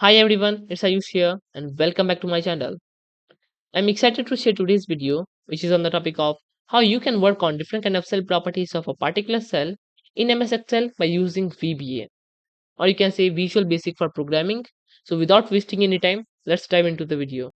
Hi everyone, it's Ayush here and welcome back to my channel. I'm excited to share today's video which is on the topic of how you can work on different kind of cell properties of a particular cell in MS Excel by using VBA, or you can say Visual Basic for Programming. So without wasting any time, let's dive into the video.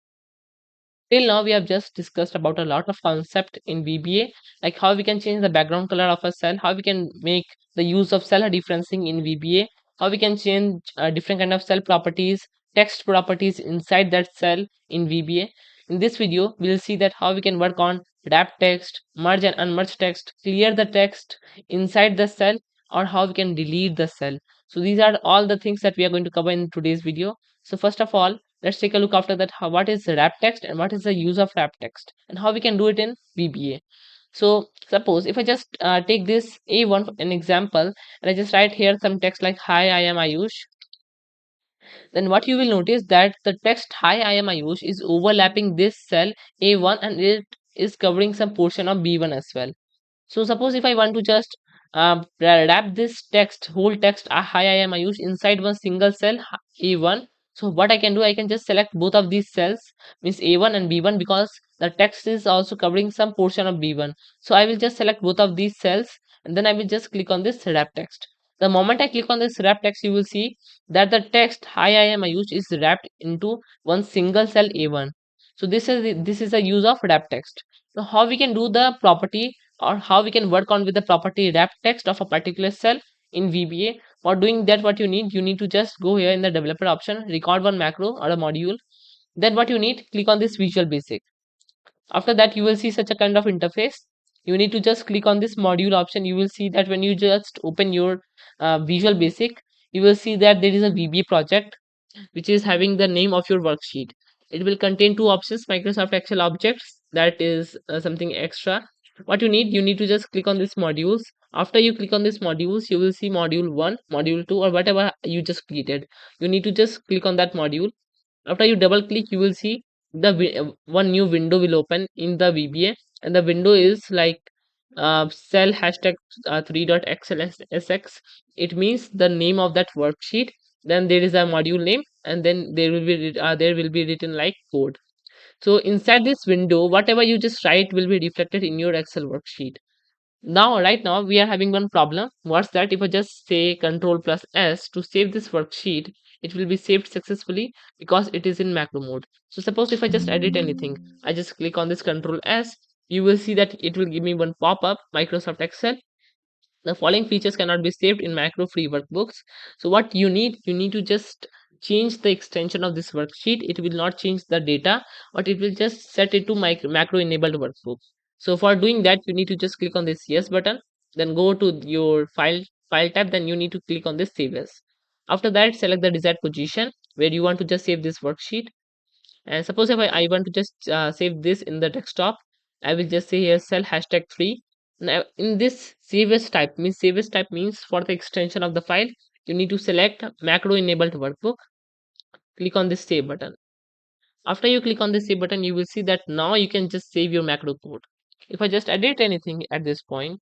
Till now, we have just discussed about a lot of concept in VBA, like how we can change the background color of a cell, how we can make the use of cell referencing in VBA, how we can change different kind of cell properties, text properties inside that cell in VBA. In this video, we'll see that how we can work on wrap text, merge and unmerge text, clear the text inside the cell, or how we can delete the cell. So these are all the things that we are going to cover in today's video. So first of all, let's take a look after that what is wrap text and what is the use of wrap text and how we can do it in VBA. So suppose if I just take this A1 for an example and I just write here some text like hi I am Ayush, then what you will notice that the text hi I am Ayush is overlapping this cell A1 and it is covering some portion of B1 as well. So suppose if I want to just wrap this text, whole text, hi, I am Ayush inside one single cell A1. So what I can do, I can just select both of these cells, means A1 and B1, because the text is also covering some portion of B1. So I will just select both of these cells and then I will just click on this wrap text. The moment I click on this wrap text, you will see that the text hi, I am Ayush is wrapped into one single cell A1. So this is a use of wrap text. So how we can do the property or how we can work on with the property wrap text of a particular cell in VBA. For doing that, what you need to just go here in the developer option, record one macro or a module. Then what you need, click on this Visual Basic. After that, you will see such a kind of interface. You need to just click on this module option. You will see that when you just open your Visual Basic, you will see that there is a VBA project which is having the name of your worksheet. It will contain two options, Microsoft Excel objects, that is something extra. What you need to just click on this modules. After you click on this modules, you will see module 1, module 2, or whatever you just created. You need to just click on that module. After you double click, you will see one new window will open in the VBA, and the window is like cell hashtag 3.xlsx. It means the name of that worksheet. Then there is a module name, and then there will be written like code. So inside this window, whatever you just write will be reflected in your Excel worksheet. Now, right now, we are having one problem. What's that? If I just say Control plus S to save this worksheet, it will be saved successfully because it is in macro mode. So suppose if I just edit anything, I just click on this Control S, you will see that it will give me one pop-up, Microsoft Excel. The following features cannot be saved in macro free workbooks. So what you need to just change the extension of this worksheet. It will not change the data, but it will just set it to macro enabled workbook. So for doing that, you need to just click on this yes button, then go to your file tab, then you need to click on this save as. After that, select the desired position where you want to just save this worksheet. And suppose if I want to just save this in the desktop, I will just say here cell hashtag 3. Now in this save as type means for the extension of the file, you need to select macro enabled workbook. Click on this save button. After you click on the save button, you will see that now you can just save your macro code. If I just edit anything at this point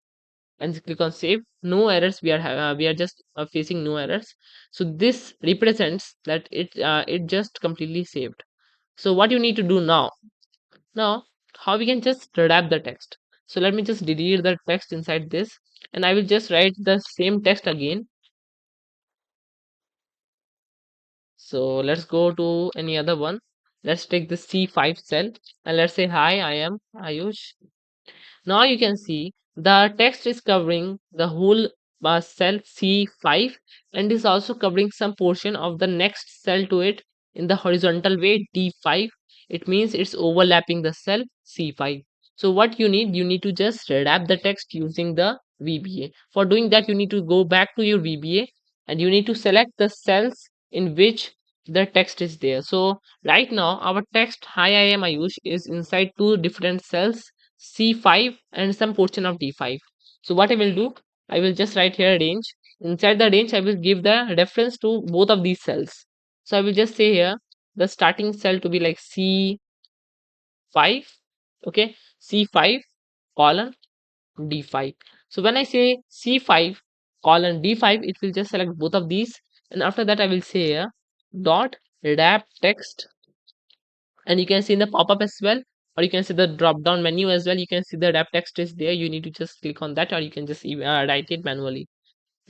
and click on save, no errors, we are just facing no errors. So this represents that it just completely saved. So what you need to do now, how we can just wrap the text. So let me just delete the text inside this and I will just write the same text again. So let's go to any other one. Let's take the C5 cell and let's say hi, I am Ayush. Now you can see the text is covering the whole cell C5 and is also covering some portion of the next cell to it in the horizontal way D5. It means it's overlapping the cell C5. So what you need to just wrap the text using the VBA. For doing that, you need to go back to your VBA and you need to select the cells in which the text is there. So right now our text hi I am Ayush is inside two different cells C5 and some portion of D5. So what I will do, I will just write here range. Inside the range, I will give the reference to both of these cells. So I will just say here the starting cell to be like C5, okay, C5 colon D5. So when I say C5 colon D5, it will just select both of these. And after that, I will say here dot wrap text, and you can see in the pop-up as well, or you can see the drop down menu as well. You can see the wrap text is there. You need to just click on that, or you can just write it manually.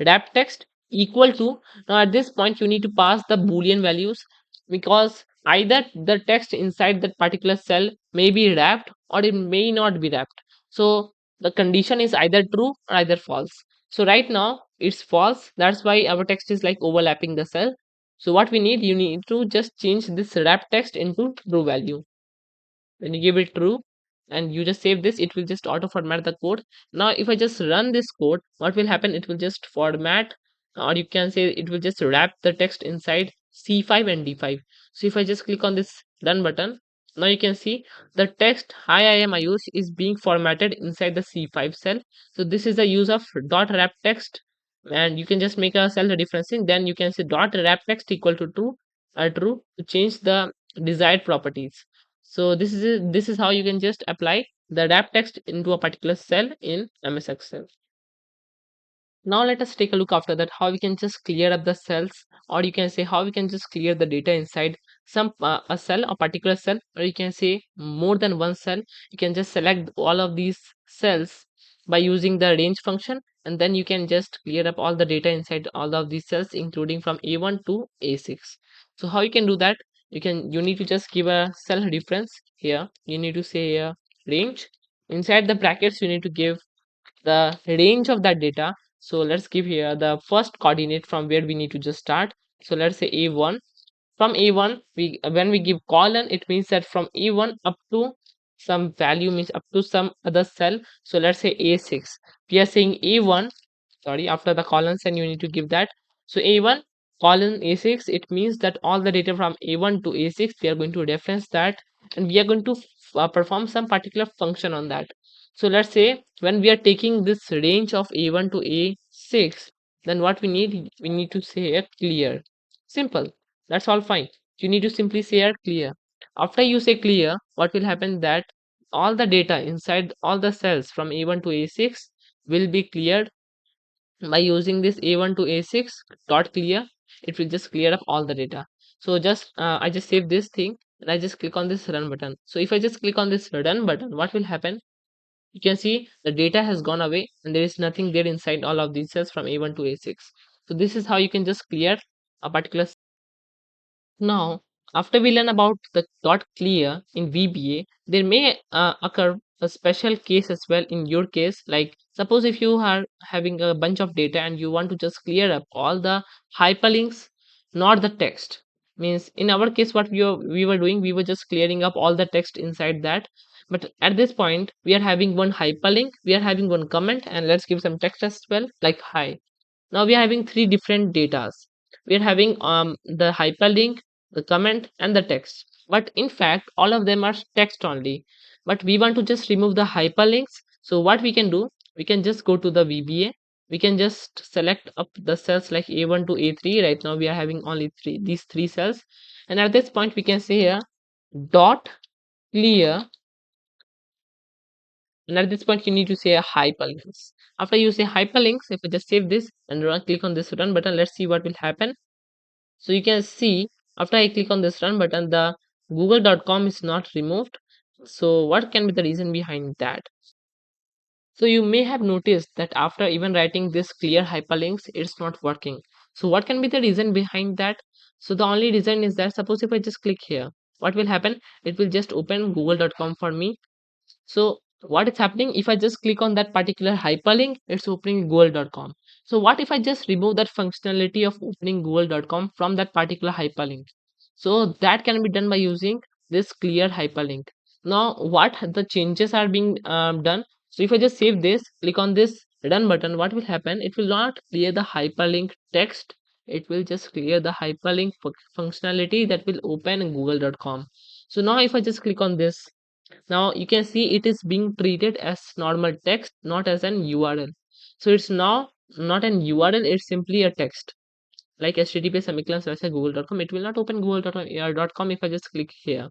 Wrap text equal to, now at this point you need to pass the boolean values, because either the text inside that particular cell may be wrapped or it may not be wrapped. So the condition is either true or either false. So right now it's false, that's why our text is like overlapping the cell. So what we need, you need to just change this wrap text into true value. When you give it true and you just save this, it will just auto format the code. Now if I just run this code, what will happen, it will just format, or you can say it will just wrap the text inside C5 and D5. So if I just click on this run button, now you can see the text hi I am Ayush is being formatted inside the C5 cell. So this is the use of dot wrap text, and you can just make a cell differencing, then you can say dot wrap text equal to true to change the desired properties. So this is how you can just apply the wrap text into a particular cell in MS Excel. Now let us take a look after that how we can just clear up the cells, or you can say how we can just clear the data inside some a cell, a particular cell, or you can say more than one cell. You can just select all of these cells by using the range function, and then you can just clear up all the data inside all of these cells, including from A1 to A6. So how you can do that, you need to just give a cell reference here. You need to say range. Inside the brackets you need to give the range of that data. So let's give here the first coordinate from where we need to just start. So let's say A1. From A1, we when we give colon, it means that from A1 up to some value, means up to some other cell. So let's say A6. We are saying A1, sorry, after the colon sign you need to give that. So A1 colon A6, it means that all the data from A1 to A6 we are going to reference that, and we are going to perform some particular function on that. So let's say when we are taking this range of A1 to A6, then what we need to say here clear. Simple, that's all fine. You need to simply say here clear. After you say clear, what will happen, that all the data inside all the cells from A1 to A6 will be cleared by using this A1 to A6 dot clear. It will just clear up all the data. So just I just save this thing and I just click on this run button. So if I just click on this run button, what will happen, you can see the data has gone away and there is nothing there inside all of these cells from A1 to A6. So this is how you can just clear a particular. Now, after we learn about the dot clear in VBA, there may occur a special case as well in your case. Like, suppose if you are having a bunch of data and you want to just clear up all the hyperlinks, not the text. Means in our case, what we were doing, we were just clearing up all the text inside that. But at this point, we are having one hyperlink, we are having one comment, and let's give some text as well, like hi. Now we are having three different datas. We are having the hyperlink, the comment, and the text. But in fact, all of them are text only. But we want to just remove the hyperlinks. So what we can do, we can just go to the VBA. We can just select up the cells like A1 to A3. Right now we are having only these three cells. And at this point we can say here dot clear, and at this point, you need to say a hyperlinks. After you say hyperlinks, if I just save this and click on this run button, let's see what will happen. So you can see after I click on this run button, the google.com is not removed. So what can be the reason behind that? So you may have noticed that after even writing this clear hyperlinks, it's not working. So what can be the reason behind that? So the only reason is that suppose if I just click here, what will happen? It will just open google.com for me. So what is happening, if I just click on that particular hyperlink, it's opening google.com. So what if I just remove that functionality of opening google.com from that particular hyperlink? So that can be done by using this clear hyperlink. Now what the changes are being done. So if I just save this, click on this run button, what will happen, it will not clear the hyperlink text, it will just clear the hyperlink functionality that will open google.com. So now if I just click on this, now you can see it is being treated as normal text, not as an URL. So it's now not an URL, it's simply a text. Like https://google.com, it will not open google.com if I just click here.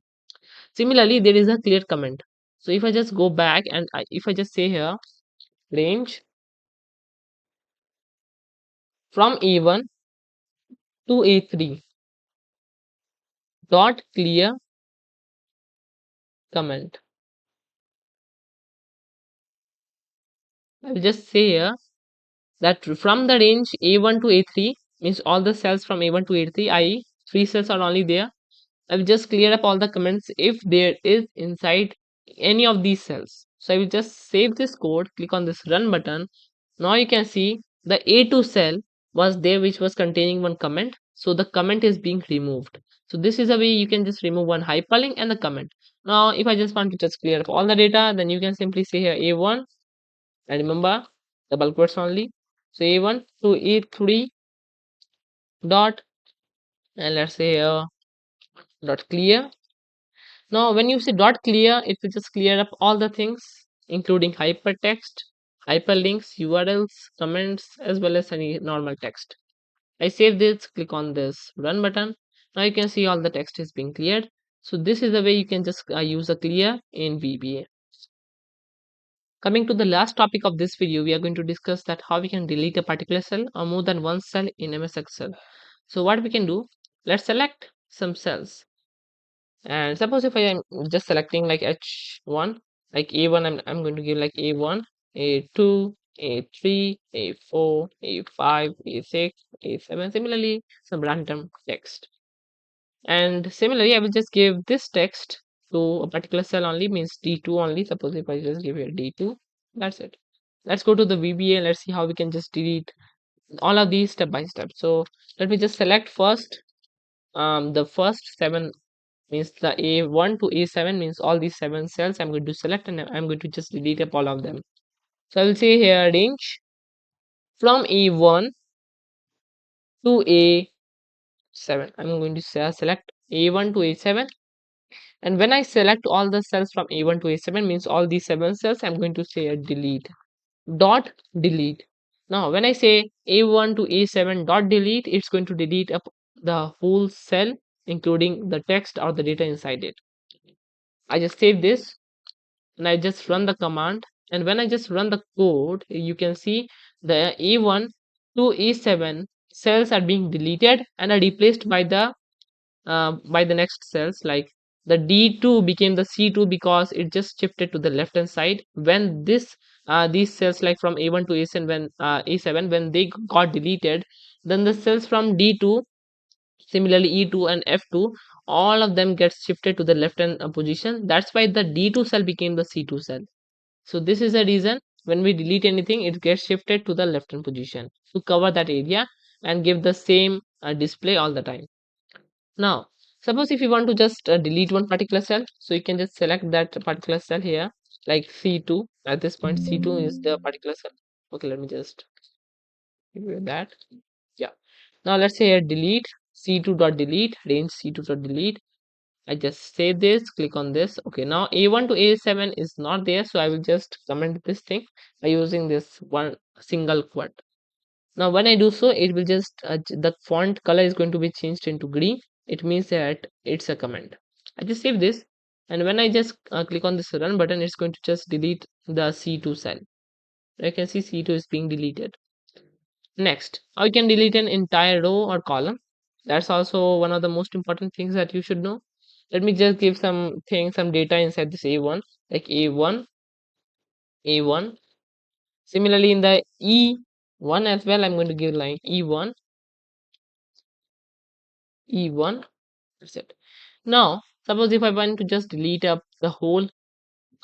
Similarly, there is a clear comment. So if I just go back and if I just say here range from A1 to A3. dot clear comment. I will just say here that from the range A1 to A3 means all the cells from A1 to A3, i.e. three cells are only there. I will just clear up all the comments if there is inside any of these cells. So I will just save this code, click on this run button. Now you can see the A2 cell was there which was containing one comment. So the comment is being removed. So this is a way you can just remove one hyperlink and the comment. Now if I just want to just clear up all the data, then you can simply say here A1 and remember double quotes only. So A1 to A3 dot and let's say dot clear. Now, when you say dot clear, it will just clear up all the things, including hypertext, hyperlinks, URLs, comments, as well as any normal text. I save this, click on this run button. Now you can see all the text is being cleared. So this is the way you can just use a clear in VBA. Coming to the last topic of this video, we are going to discuss that how we can delete a particular cell or more than one cell in MS Excel. So what we can do, let's select some cells. And suppose if I am just selecting like H1, like A1, I'm going to give like A1, A2, A3, A4, A5, A6, A7, similarly some random text. And similarly, I will just give this text to a particular cell only, means D2 only. Suppose if I just give here D2, that's it. Let's go to the VBA and let's see how we can just delete all of these step by step. So let me just select first the first seven, means the A1 to A7 means all these seven cells I'm going to select and I'm going to just delete up all of them. So I will say here range from A1 to A7. I'm going to select A1 to A7, and when I select all the cells from A1 to A7 means all these seven cells, I'm going to say a delete dot delete. Now when I say A1 to A7 dot delete, it's going to delete up the whole cell including the text or the data inside it. I just save this and I just run the command, and when I just run the code, you can see the A1 to A7 cells are being deleted and are replaced by the next cells, like the D2 became the C2 because it just shifted to the left hand side when this these cells like from A1 to A7 when they got deleted, then the cells from D2, similarly E2 and F2, all of them get shifted to the left hand position. That's why the D2 cell became the C2 cell. So this is the reason when we delete anything, it gets shifted to the left hand position to cover that area and give the same display all the time. Now, suppose if you want to just delete one particular cell, so you can just select that particular cell here, like C2. At this point, C2 is the particular cell. Okay, let me just give you that. Yeah. Now let's say here delete C2 dot delete range C2 dot delete. I just save this, click on this. Okay, now A1 to A7 is not there, so I will just comment this thing by using this one single quote. Now when I do so, it will just the font color is going to be changed into green. It means that it's a comment. I just save this, and when I just click on this run button, it's going to just delete the C2 cell. You can see C2 is being deleted. Next, how you can delete an entire row or column. That's also one of the most important things that you should know. Let me just give some data inside this A1, like A1. Similarly, in the E1 as well, I'm going to give like E1. That's it. Now, suppose if I want to just delete up the whole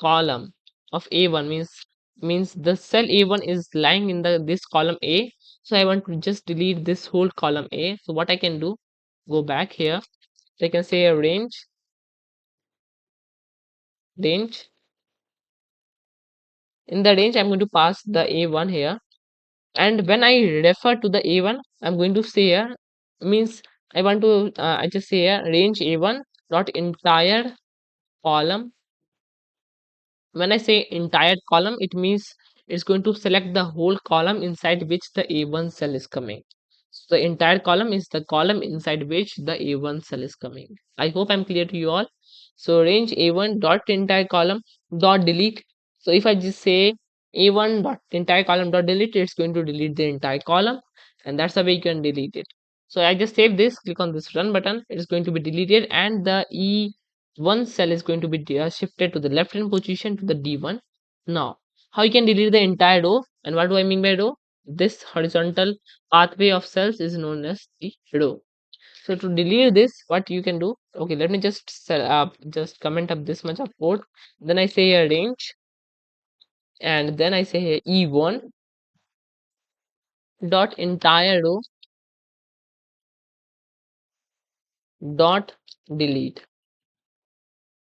column of A1, means the cell A1 is lying in the this column A. So I want to just delete this whole column A. So what I can do, go back here. So I can say a range. In the range, I'm going to pass the A1 here. And when I refer to the A1, I'm going to say here, means I want to, I just say here range A1 dot entire column. When I say entire column, it means it's going to select the whole column inside which the A1 cell is coming. So the entire column is the column inside which the A1 cell is coming. I hope I'm clear to you all. So range A1 dot entire column dot delete. So if I just say A1 dot entire column dot delete, it's going to delete the entire column, and that's the way you can delete it. So I just save this, click on this run button, it is going to be deleted, and the E1 cell is going to be shifted to the left hand position to the D1. Now, how you can delete the entire row, and what do I mean by row? This horizontal pathway of cells is known as the row. So to delete this, what you can do? Okay, let me just set up, just comment up this much of code. Then I say a range, and then I say here E1 dot entire row dot delete.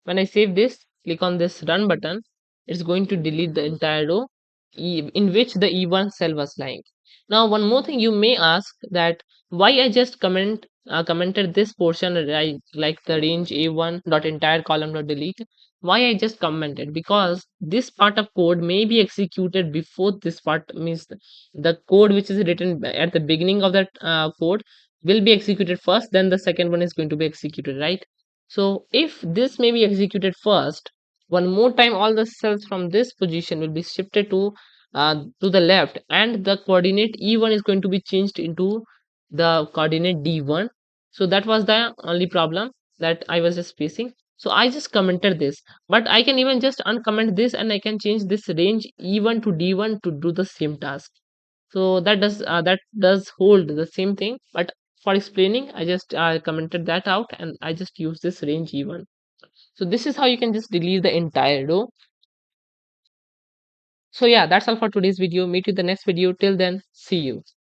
When I save this, click on this run button, it's going to delete the entire row in which the E1 cell was lying. Now, one more thing you may ask, that why I just commented this portion, right, like the range A1 dot entire column dot delete. Why I just commented? Because this part of code may be executed before this part, means the code which is written at the beginning of that code will be executed first, then the second one is going to be executed, right? So if this may be executed first, one more time all the cells from this position will be shifted to the left, and the coordinate E1 is going to be changed into the coordinate D1. So that was the only problem that I was just facing. So I just commented this, but I can even just uncomment this, and I can change this range E1 to D1 to do the same task. So that does hold the same thing, but for explaining, I just commented that out, and I just use this range even. So this is how you can just delete the entire row. So yeah, that's all for today's video. Meet you in the next video. Till then, see you.